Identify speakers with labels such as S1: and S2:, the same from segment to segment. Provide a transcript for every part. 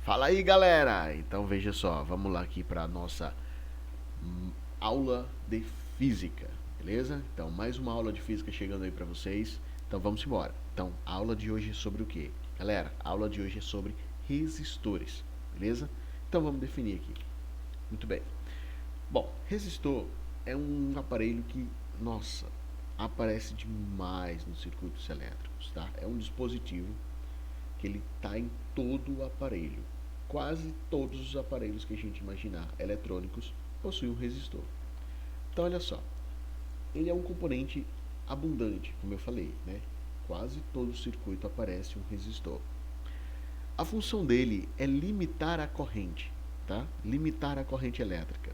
S1: Fala aí, galera! Então veja só, vamos lá aqui para a nossa aula de física, beleza? Então mais uma aula de física chegando aí para vocês. Então vamos embora. Então a aula de hoje é sobre o quê? Galera, a aula de hoje é sobre resistores, beleza? Então vamos definir aqui. Muito bem. Bom, resistor é um aparelho que, nossa, aparece demais nos circuitos elétricos, tá? É um dispositivo que ele está em todo o aparelho. Quase todos os aparelhos que a gente imaginar eletrônicos possuem um resistor. Então olha só, ele é um componente abundante, como eu falei, né? Quase todo circuito aparece um resistor. A função dele é limitar a corrente, tá? Limitar a corrente elétrica,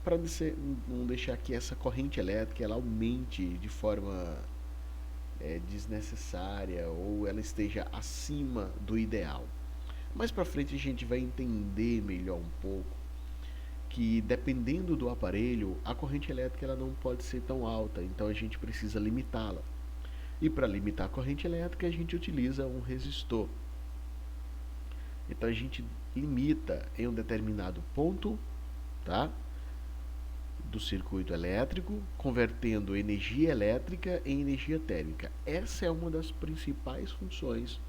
S1: para não deixar que essa corrente elétrica ela aumente de forma desnecessária ou ela esteja acima do ideal. Mais para frente a gente vai entender melhor um pouco que dependendo do aparelho, a corrente elétrica ela não pode ser tão alta, então a gente precisa limitá-la. E para limitar a corrente elétrica, a gente utiliza um resistor. Então a gente limita em um determinado ponto, tá? Do circuito elétrico, convertendo energia elétrica em energia térmica. Essa é uma das principais funções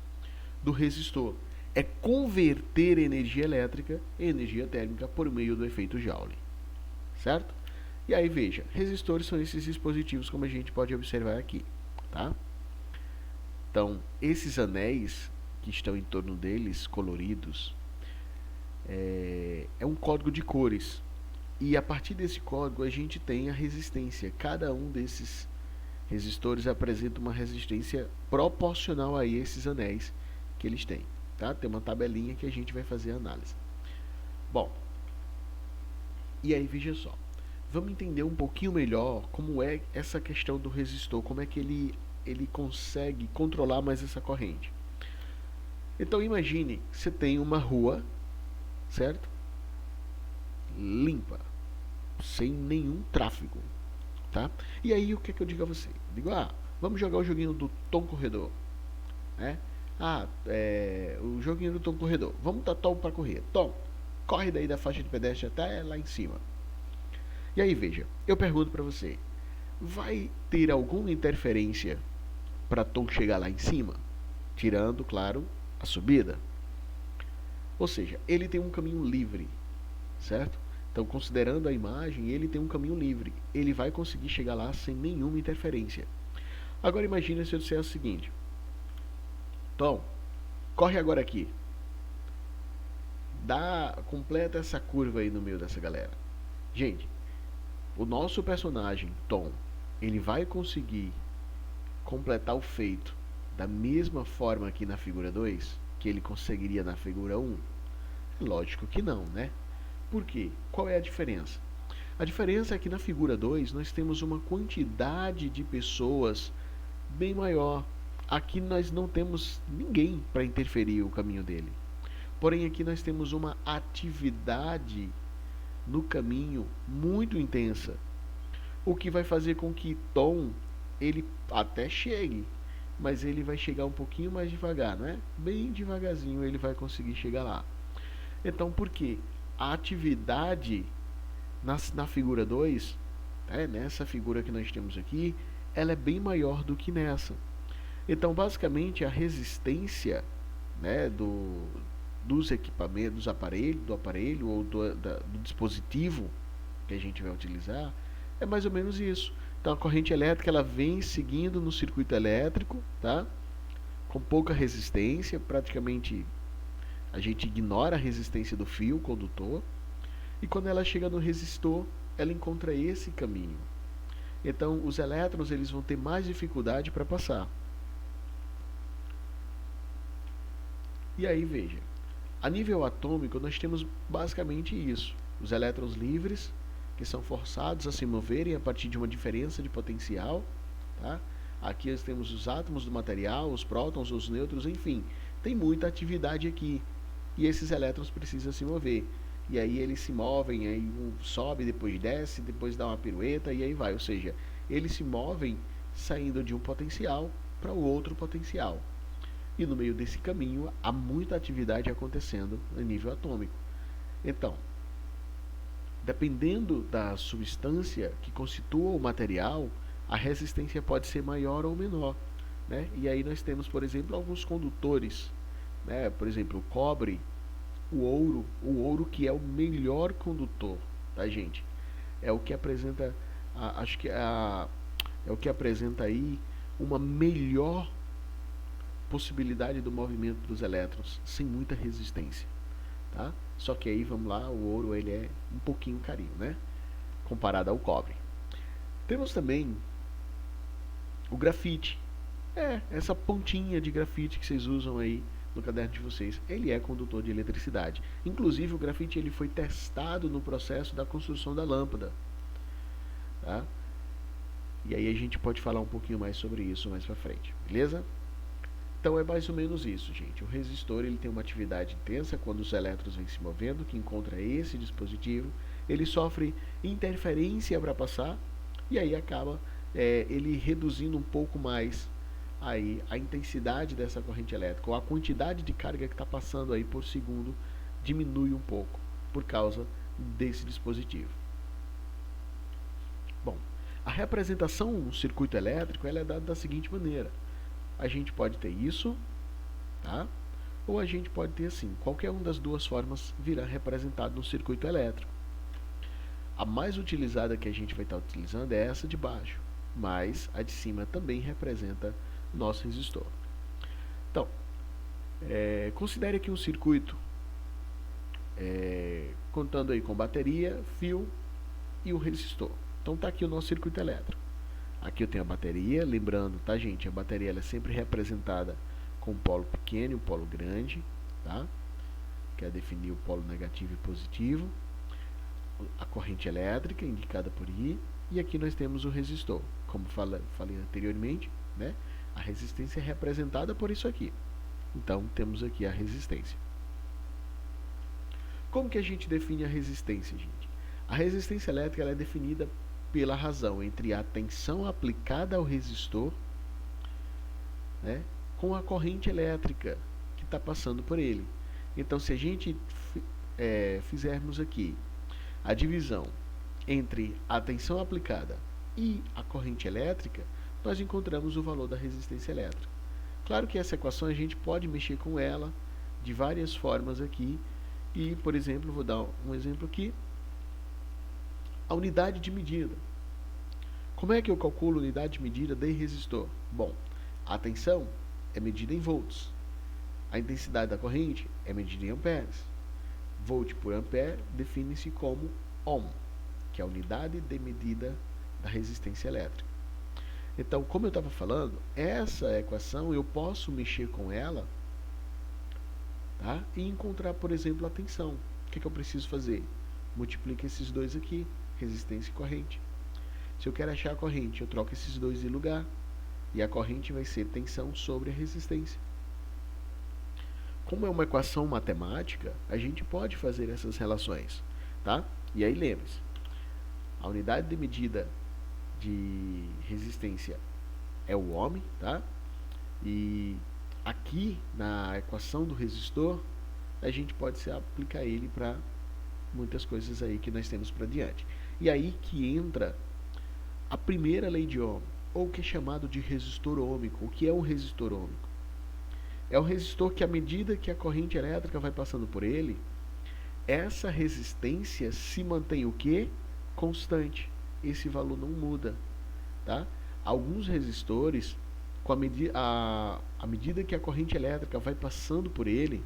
S1: do resistor. É converter energia elétrica em energia térmica por meio do efeito Joule. Certo? E aí veja, resistores são esses dispositivos como a gente pode observar aqui. Tá? Então, esses anéis que estão em torno deles, coloridos, é um código de cores. E a partir desse código a gente tem a resistência. Cada um desses resistores apresenta uma resistência proporcional a esses anéis que eles têm. Tá? Tem uma tabelinha que a gente vai fazer a análise. Bom, e aí veja só. Vamos entender um pouquinho melhor como é essa questão do resistor, como é que ele consegue controlar mais essa corrente. Então imagine, você tem uma rua, certo? Limpa, sem nenhum tráfego, tá? E aí o que é que eu digo a você? Digo, vamos jogar o joguinho do Tom Corredor, né? O joguinho do Tom Corredor. Vamos dar Tom para correr. Tom, corre daí da faixa de pedestre até lá em cima. E aí veja, eu pergunto para você, vai ter alguma interferência para Tom chegar lá em cima? Tirando, claro, a subida. Ou seja, ele tem um caminho livre, certo? Então, considerando a imagem, ele tem um caminho livre. Ele vai conseguir chegar lá sem nenhuma interferência. Agora imagine se eu disser o seguinte: Tom, corre agora aqui. Completa essa curva aí no meio dessa galera. Gente, o nosso personagem, Tom, ele vai conseguir completar o feito da mesma forma aqui na figura 2 que ele conseguiria na figura 1? Lógico que não, né? Por quê? Qual é a diferença? A diferença é que na figura 2 nós temos uma quantidade de pessoas bem maior. Aqui nós não temos ninguém para interferir o caminho dele. Porém aqui nós temos uma atividade no caminho muito intensa, o que vai fazer com que Tom ele até chegue, mas ele vai chegar um pouquinho mais devagar, não é? Bem devagarzinho ele vai conseguir chegar lá. Então por quê? A atividade na figura 2, nessa figura que nós temos aqui, ela é bem maior do que nessa. Então basicamente a resistência, né, dos equipamentos, do aparelho ou do dispositivo que a gente vai utilizar é mais ou menos isso. Então a corrente elétrica ela vem seguindo no circuito elétrico, tá? Com pouca resistência, praticamente a gente ignora a resistência do fio condutor, e quando ela chega no resistor, ela encontra esse caminho. Então os elétrons eles vão ter mais dificuldade para passar. E aí veja, a nível atômico nós temos basicamente isso: os elétrons livres que são forçados a se moverem a partir de uma diferença de potencial, tá? Aqui nós temos os átomos do material, os prótons, os nêutrons, enfim, tem muita atividade aqui. E esses elétrons precisam se mover. E aí eles se movem, aí um sobe, depois desce, depois dá uma pirueta e aí vai. Ou seja, eles se movem saindo de um potencial para o outro potencial. E no meio desse caminho há muita atividade acontecendo a nível atômico. Então, dependendo da substância que constitua o material, a resistência pode ser maior ou menor, né? E aí nós temos, por exemplo, alguns condutores, né? Por exemplo, o cobre, o ouro que é o melhor condutor, tá, gente? É o que apresenta, acho que é o que apresenta aí uma melhor possibilidade do movimento dos elétrons, sem muita resistência, tá? Só que aí, vamos lá, o ouro ele é um pouquinho carinho, né? Comparado ao cobre. Temos também o grafite. Essa pontinha de grafite que vocês usam aí no caderno de vocês, ele é condutor de eletricidade. Inclusive o grafite ele foi testado no processo da construção da lâmpada, tá? E aí a gente pode falar um pouquinho mais sobre isso mais pra frente, beleza? Então é mais ou menos isso, gente. O resistor ele tem uma atividade intensa quando os elétrons vêm se movendo, que encontra esse dispositivo. Ele sofre interferência para passar e aí acaba ele reduzindo um pouco mais aí a intensidade dessa corrente elétrica, ou a quantidade de carga que está passando aí por segundo diminui um pouco por causa desse dispositivo. Bom, a representação no circuito elétrico ela é dada da seguinte maneira. A gente pode ter isso, tá? Ou a gente pode ter assim, qualquer uma das duas formas virá representado no circuito elétrico. A mais utilizada que a gente vai estar utilizando é essa de baixo, mas a de cima também representa o nosso resistor. Então, considere aqui um circuito contando aí com bateria, fio e o resistor. Então está aqui o nosso circuito elétrico. Aqui eu tenho a bateria, lembrando, tá, gente? A bateria ela é sempre representada com um polo pequeno e um polo grande, tá? Que é definir o polo negativo e positivo. A corrente elétrica, indicada por I. E aqui nós temos o resistor. Como falei anteriormente, né? A resistência é representada por isso aqui. Então, temos aqui a resistência. Como que a gente define a resistência, gente? A resistência elétrica ela é definida pela razão entre a tensão aplicada ao resistor, né, com a corrente elétrica que está passando por ele. Então, se a gente fizermos aqui a divisão entre a tensão aplicada e a corrente elétrica, nós encontramos o valor da resistência elétrica. Claro que essa equação a gente pode mexer com ela de várias formas aqui. E, por exemplo, vou dar um exemplo aqui. A unidade de medida. Como é que eu calculo a unidade de medida de resistor? Bom, a tensão é medida em volts. A intensidade da corrente é medida em amperes. Volt por ampere define-se como ohm, que é a unidade de medida da resistência elétrica. Então, como eu estava falando, essa equação eu posso mexer com ela, tá? E encontrar, por exemplo, a tensão. O que eu preciso fazer? Multiplica esses dois aqui, resistência e corrente. Se eu quero achar a corrente, eu troco esses dois de lugar. E a corrente vai ser tensão sobre a resistência. Como é uma equação matemática, a gente pode fazer essas relações, tá? E aí lembre-se, a unidade de medida de resistência é o ohm, tá? E aqui na equação do resistor, a gente pode aplicar ele para muitas coisas aí que nós temos para diante. E aí que entra a primeira lei de Ohm, ou o que é chamado de resistor ôhmico. O que é um resistor ôhmico? É um resistor que, à medida que a corrente elétrica vai passando por ele, essa resistência se mantém o quê? Constante. Esse valor não muda, tá? Alguns resistores, à medida que a corrente elétrica vai passando por ele,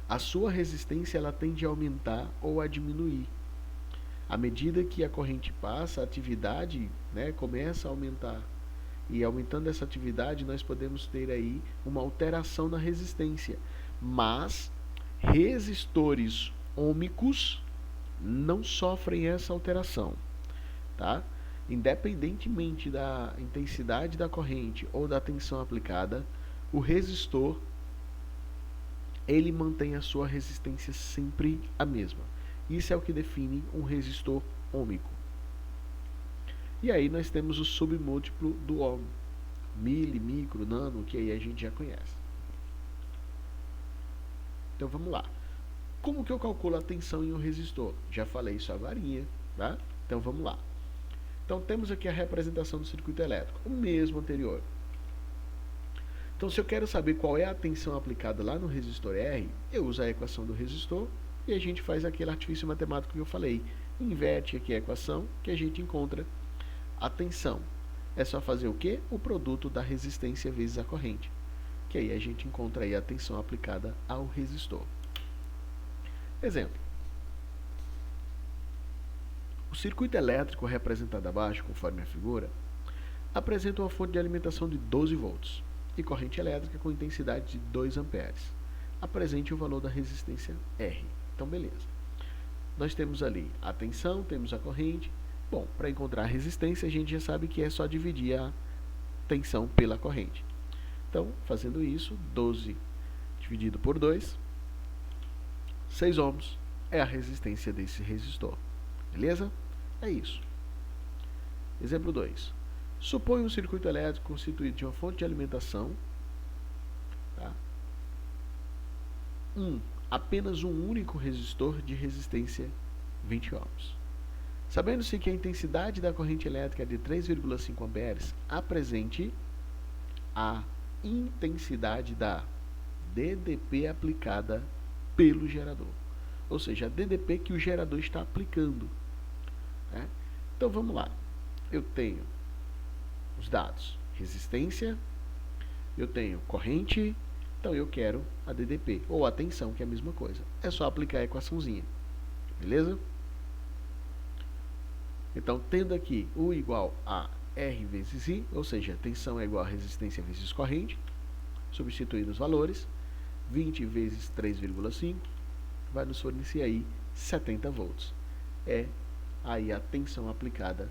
S1: a sua resistência ela tende a aumentar ou a diminuir. À medida que a corrente passa, a atividade, né, começa a aumentar. E aumentando essa atividade, nós podemos ter aí uma alteração na resistência. Mas resistores ôhmicos não sofrem essa alteração, tá? Independentemente da intensidade da corrente ou da tensão aplicada, o resistor ele mantém a sua resistência sempre a mesma. Isso é o que define um resistor ôhmico. E aí nós temos o submúltiplo do ohm. mili, micro, nano, que aí a gente já conhece. Então vamos lá. Como que eu calculo a tensão em um resistor? Já falei isso agorinha, tá? Então vamos lá. Então temos aqui a representação do circuito elétrico, o mesmo anterior. Então se eu quero saber qual é a tensão aplicada lá no resistor R, eu uso a equação do resistor e a gente faz aquele artifício matemático que eu falei. Inverte aqui a equação que a gente encontra a tensão. É só fazer o quê? O produto da resistência vezes a corrente. Que aí a gente encontra aí a tensão aplicada ao resistor. Exemplo. O circuito elétrico representado abaixo, conforme a figura, apresenta uma fonte de alimentação de 12 volts e corrente elétrica com intensidade de 2 amperes. Apresente o valor da resistência R. Então, beleza. Nós temos ali a tensão, temos a corrente. Bom, para encontrar a resistência, a gente já sabe que é só dividir a tensão pela corrente. Então, fazendo isso, 12 dividido por 2, 6 ohms é a resistência desse resistor. Beleza? É isso. Exemplo 2. Supõe um circuito elétrico constituído de uma fonte de alimentação, tá? Apenas um único resistor de resistência 20 ohms. Sabendo-se que a intensidade da corrente elétrica é de 3,5 amperes, apresente a intensidade da DDP aplicada pelo gerador. Ou seja, a DDP que o gerador está aplicando. Né? Então vamos lá. Eu tenho os dados. Resistência, eu tenho corrente, então eu quero a DDP, ou a tensão, que é a mesma coisa. É só aplicar a equaçãozinha. Beleza? Então, tendo aqui U igual a R vezes I, ou seja, tensão é igual a resistência vezes corrente, substituindo os valores, 20 vezes 3,5, vai nos fornecer aí 70 volts. É aí a tensão aplicada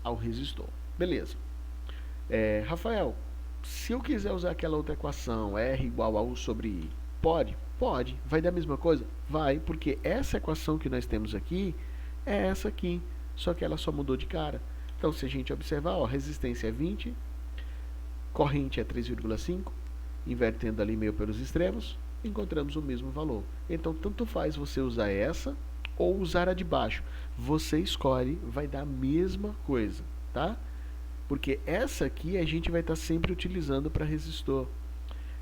S1: ao resistor. Beleza. Rafael, se eu quiser usar aquela outra equação, R igual a U sobre I, pode? Pode. Vai dar a mesma coisa? Vai, porque essa equação que nós temos aqui é essa aqui, só que ela só mudou de cara. Então, se a gente observar, ó, resistência é 20, corrente é 3,5, invertendo ali meio pelos extremos, encontramos o mesmo valor. Então, tanto faz você usar essa ou usar a de baixo. Você escolhe, vai dar a mesma coisa, tá? Porque essa aqui a gente vai estar sempre utilizando para resistor.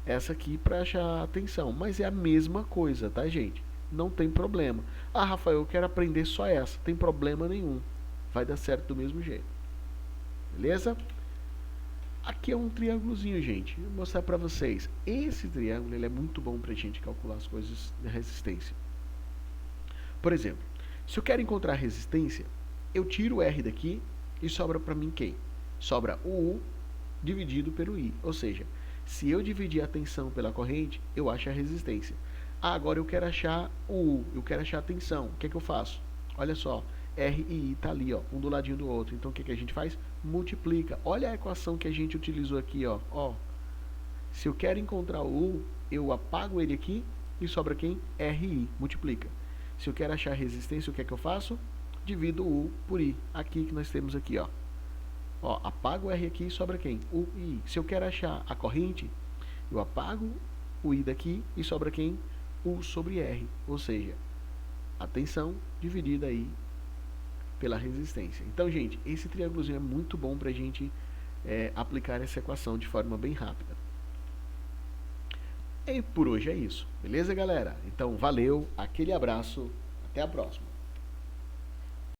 S1: Essa aqui para achar a tensão, mas é a mesma coisa, tá, gente? Não tem problema. Ah, Rafael, eu quero aprender só essa. Tem problema nenhum. Vai dar certo do mesmo jeito. Beleza? Aqui é um triângulozinho, gente. Vou mostrar para vocês. Esse triângulo ele é muito bom para a gente calcular as coisas de resistência. Por exemplo, se eu quero encontrar a resistência, eu tiro o R daqui e sobra para mim quem? Sobra o U dividido pelo I. Ou seja, se eu dividir a tensão pela corrente, eu acho a resistência. Ah, agora eu quero achar o U, eu quero achar a tensão. O que é que eu faço? Olha só, R e I está ali, ó, um do ladinho do outro. Então o que é que a gente faz? Multiplica. Olha a equação que a gente utilizou aqui, ó. Se eu quero encontrar o U, eu apago ele aqui e sobra quem? R e I. Multiplica. Se eu quero achar a resistência, o que é que eu faço? Divido o U por I. Aqui que nós temos aqui, ó. Apago o R aqui e sobra quem? U e I. Se eu quero achar a corrente, eu apago o I daqui e sobra quem? U sobre R. Ou seja, a tensão dividida aí pela resistência. Então, gente, esse triângulozinho é muito bom para a gente aplicar essa equação de forma bem rápida. E por hoje é isso. Beleza, galera? Então, valeu, aquele abraço, até a próxima.